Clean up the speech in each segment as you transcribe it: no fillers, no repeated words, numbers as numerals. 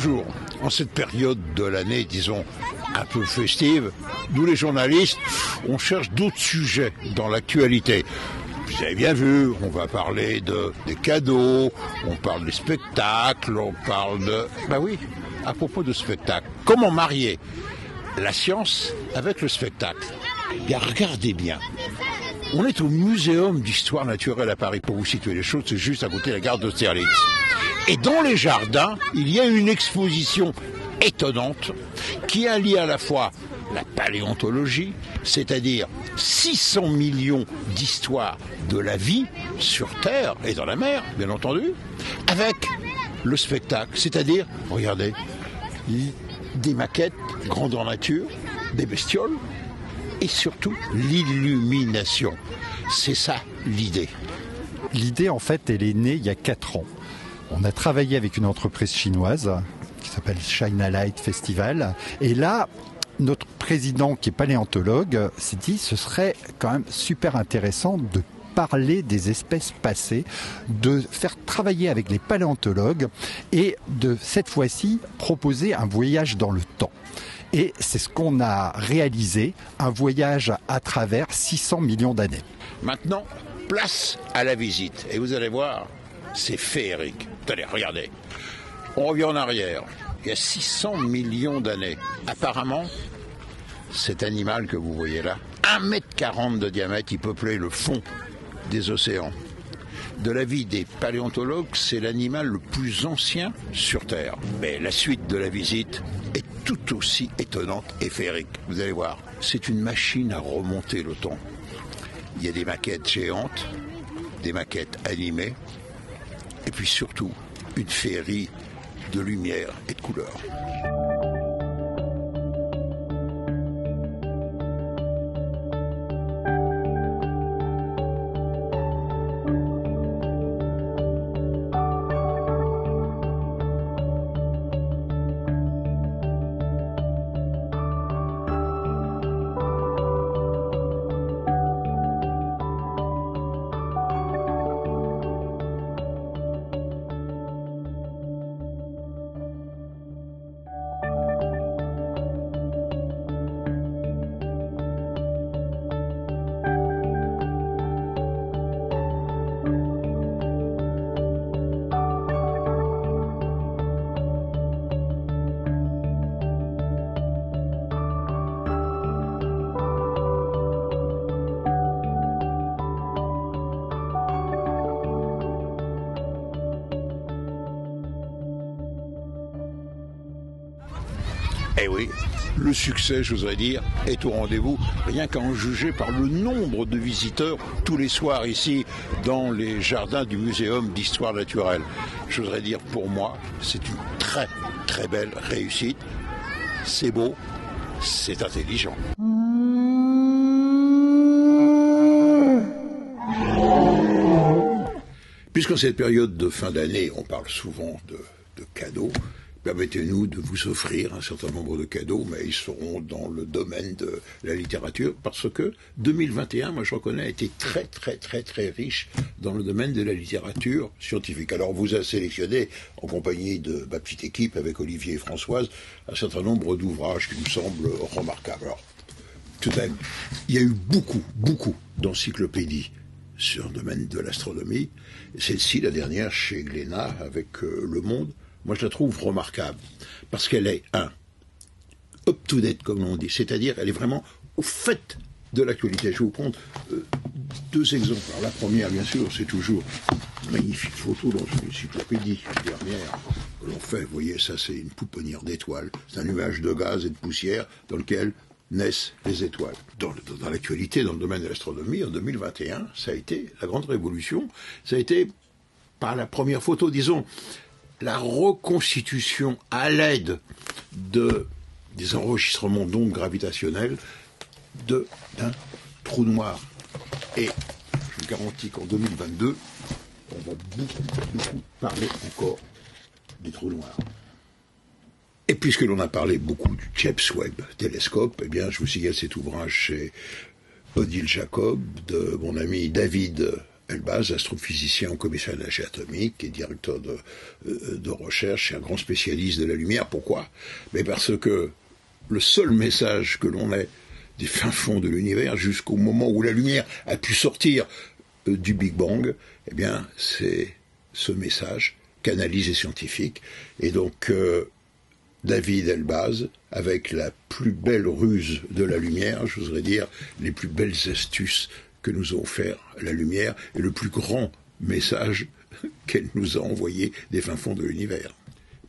Bonjour. En cette période de l'année, disons, un peu festive, nous les journalistes, on cherche d'autres sujets dans l'actualité. Vous avez bien vu, on va parler des cadeaux, on parle des spectacles, on parle de... Ben oui, à propos de spectacles, comment marier la science avec le spectacle? Bien, regardez bien. On est au Muséum d'Histoire Naturelle à Paris. Pour vous situer les choses, c'est juste à côté de la gare d'Austerlitz. Et dans les jardins, il y a une exposition étonnante qui allie à la fois la paléontologie, c'est-à-dire 600 millions d'histoires de la vie sur Terre et dans la mer, bien entendu, avec le spectacle, c'est-à-dire, regardez, des maquettes grandeur nature, des bestioles, et surtout l'illumination. C'est ça l'idée. L'idée, en fait, elle est née il y a 4 ans. On a travaillé avec une entreprise chinoise qui s'appelle China Light Festival. Et là, notre président, qui est paléontologue, s'est dit ce serait quand même super intéressant de parler des espèces passées, de faire travailler avec les paléontologues et de, cette fois-ci, proposer un voyage dans le temps. Et c'est ce qu'on a réalisé, un voyage à travers 600 millions d'années. Maintenant, place à la visite. Et vous allez voir, c'est féerique. Attendez, regardez. On revient en arrière. Il y a 600 millions d'années. Apparemment, cet animal que vous voyez là, 1,40 m de diamètre, il peuplait le fond des océans. De l'avis des paléontologues, c'est l'animal le plus ancien sur Terre. Mais la suite de la visite est tout aussi étonnante et féerique. Vous allez voir, c'est une machine à remonter le temps. Il y a des maquettes géantes, des maquettes animées, et puis surtout, une féerie de lumière et de couleurs. Eh oui, le succès, j'oserais dire, est au rendez-vous, rien qu'à en juger par le nombre de visiteurs tous les soirs ici dans les jardins du Muséum d'Histoire Naturelle. J'oserais dire, pour moi, c'est une très, très belle réussite. C'est beau, c'est intelligent. Puisqu'en cette période de fin d'année, on parle souvent de cadeaux, permettez-nous de vous offrir un certain nombre de cadeaux, mais ils seront dans le domaine de la littérature, parce que 2021, moi je reconnais, a été très très très très riche dans le domaine de la littérature scientifique. Alors on vous a sélectionné, en compagnie de ma petite équipe, avec Olivier et Françoise, un certain nombre d'ouvrages qui nous semblent remarquables. Alors, tout de même, il y a eu beaucoup d'encyclopédies sur le domaine de l'astronomie. Celle-ci, la dernière, chez Glénat, avec Le Monde, moi, je la trouve remarquable, parce qu'elle est, up-to-date, comme on dit, c'est-à-dire, elle est vraiment au fait de l'actualité. Je vais vous prendre 2 exemples. Alors, la première, bien sûr, c'est toujours une magnifique photo dans une encyclopédie dernière que l'on fait. Vous voyez, ça, c'est une pouponnière d'étoiles. C'est un nuage de gaz et de poussière dans lequel naissent les étoiles. Dans l'actualité, dans le domaine de l'astronomie, en 2021, ça a été la grande révolution. Ça a été, par la première photo, disons, la reconstitution à l'aide des enregistrements d'ondes gravitationnelles d'un trou noir. Et je vous garantis qu'en 2022, on va beaucoup parler encore des trous noirs. Et puisque l'on a parlé beaucoup du James Webb télescope, eh bien, je vous signale cet ouvrage chez Odile Jacob, de mon ami David Elbaz, astrophysicien au commissariat de l'énergie atomique et directeur de recherche et un grand spécialiste de la lumière. Pourquoi? Mais parce que le seul message que l'on ait des fins fonds de l'univers jusqu'au moment où la lumière a pu sortir du Big Bang, eh bien, c'est ce message canalisé scientifique. Et donc, David Elbaz, avec la plus belle ruse de la lumière, j'oserais dire, les plus belles astuces que nous a offert la lumière et le plus grand message qu'elle nous a envoyé des fins fonds de l'univers.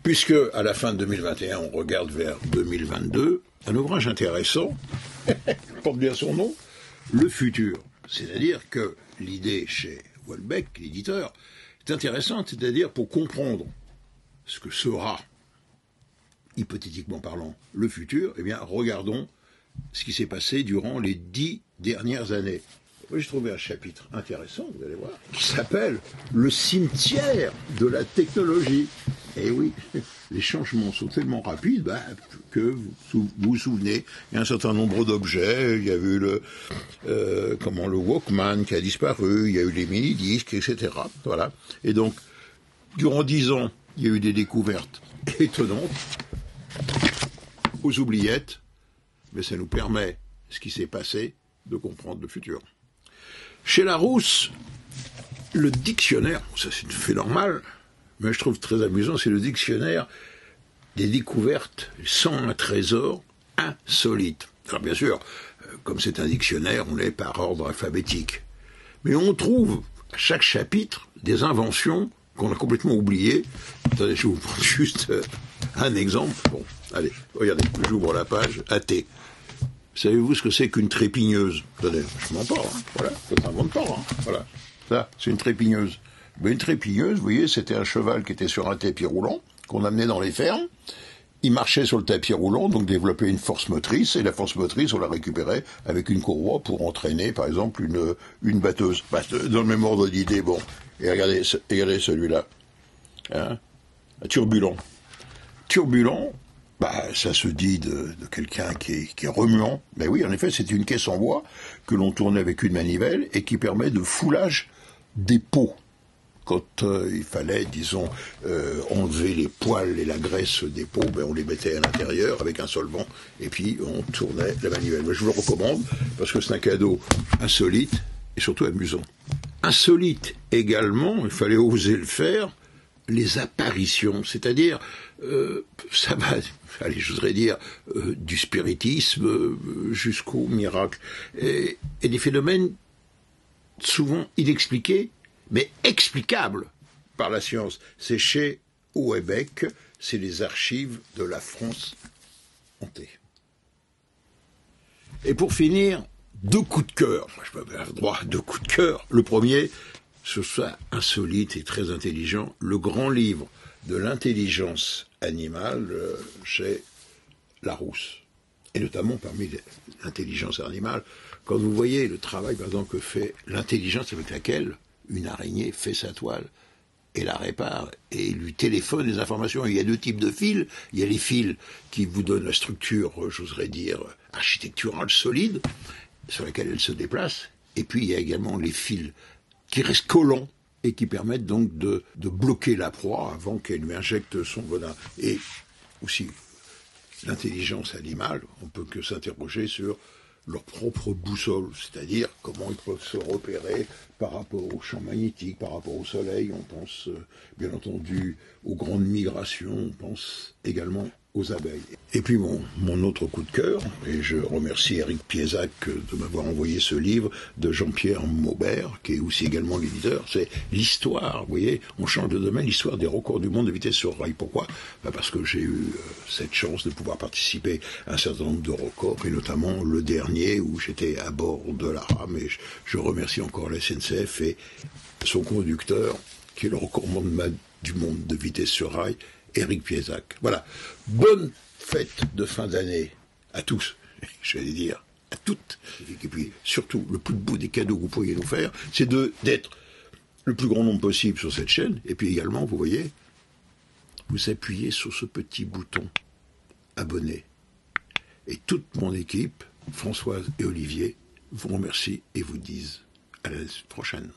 Puisque, à la fin de 2021, on regarde vers 2022, un ouvrage intéressant, porte bien son nom, Le futur. C'est-à-dire que l'idée chez Houellebecq, l'éditeur, est intéressante, c'est-à-dire pour comprendre ce que sera, hypothétiquement parlant, le futur, eh bien, regardons ce qui s'est passé durant les 10 dernières années. Moi, j'ai trouvé un chapitre intéressant, vous allez voir, qui s'appelle « Le cimetière de la technologie ». Et oui, les changements sont tellement rapides que vous vous souvenez, il y a un certain nombre d'objets, il y a eu le Walkman qui a disparu, il y a eu les mini-disques, etc. Voilà. Et donc, durant 10 ans, il y a eu des découvertes étonnantes, aux oubliettes, mais ça nous permet, ce qui s'est passé, de comprendre le futur. Chez Larousse, le dictionnaire, ça c'est une fait normale, mais je trouve très amusant, c'est le dictionnaire des découvertes sans un trésor insolite. Enfin, bien sûr, comme c'est un dictionnaire, on est par ordre alphabétique. Mais on trouve à chaque chapitre des inventions qu'on a complètement oubliées. Attendez, je vais vous prendre juste un exemple. Bon, allez, regardez, j'ouvre la page AT. Savez-vous ce que c'est qu'une trépigneuse? Attendez, je mens pas, hein. Voilà, ça s'invente pas, hein. Voilà, ça, c'est une trépigneuse. Mais une trépigneuse, vous voyez, c'était un cheval qui était sur un tapis roulant, qu'on amenait dans les fermes. Il marchait sur le tapis roulant, donc développait une force motrice, et la force motrice, on la récupérait avec une courroie pour entraîner, par exemple, une batteuse. Dans le même ordre d'idée, bon. Et regardez celui-là. Hein, turbulent. Turbulent, ça se dit de quelqu'un qui est remuant. Mais oui, en effet, c'est une caisse en bois que l'on tournait avec une manivelle et qui permet de foulage des pots. Quand il fallait, disons, enlever les poils et la graisse des pots, on les mettait à l'intérieur avec un solvant et puis on tournait la manivelle. Je vous le recommande parce que c'est un cadeau insolite et surtout amusant. Insolite également, il fallait oser le faire, les apparitions, c'est-à-dire, ça va, allez, je voudrais dire, du spiritisme jusqu'au miracle, et des phénomènes souvent inexpliqués, mais explicables par la science. C'est chez Houellebecq, c'est les archives de la France hantée. Et pour finir, 2 coups de cœur. Moi, je peux avoir droit à 2 coups de cœur. Le premier, ce soit insolite et très intelligent, le grand livre de l'intelligence animale chez Larousse. Et notamment parmi l'intelligence animale, quand vous voyez le travail, par exemple, que fait l'intelligence avec laquelle une araignée fait sa toile et la répare et lui téléphone les informations. Il y a 2 types de fils. Il y a les fils qui vous donnent la structure, j'oserais dire, architecturale solide, sur laquelle elle se déplace. Et puis il y a également les fils qui restent collants et qui permettent donc de bloquer la proie avant qu'elle lui injecte son venin. Et aussi, l'intelligence animale, on peut que s'interroger sur leur propre boussole, c'est-à-dire comment ils peuvent se repérer par rapport au champ magnétique, par rapport au soleil. On pense bien entendu aux grandes migrations, on pense également aux abeilles. Et puis mon autre coup de cœur, et je remercie Éric Piezac de m'avoir envoyé ce livre de Jean-Pierre Maubert, qui est aussi également l'éditeur, c'est l'histoire, vous voyez, on change de domaine, l'histoire des records du monde de vitesse sur rail. Pourquoi ? Parce que j'ai eu cette chance de pouvoir participer à un certain nombre de records, et notamment le dernier où j'étais à bord de la rame, et je remercie encore la SNCF et son conducteur, qui est le recordman du monde de vitesse sur rail, Éric Piezac. Voilà. Bonne fête de fin d'année à tous, j'allais dire, à toutes. Et puis, surtout, le plus beau des cadeaux que vous pourriez nous faire, c'est d'être le plus grand nombre possible sur cette chaîne. Et puis également, vous voyez, vous appuyez sur ce petit bouton abonner. Et toute mon équipe, Françoise et Olivier, vous remercient et vous disent à la prochaine.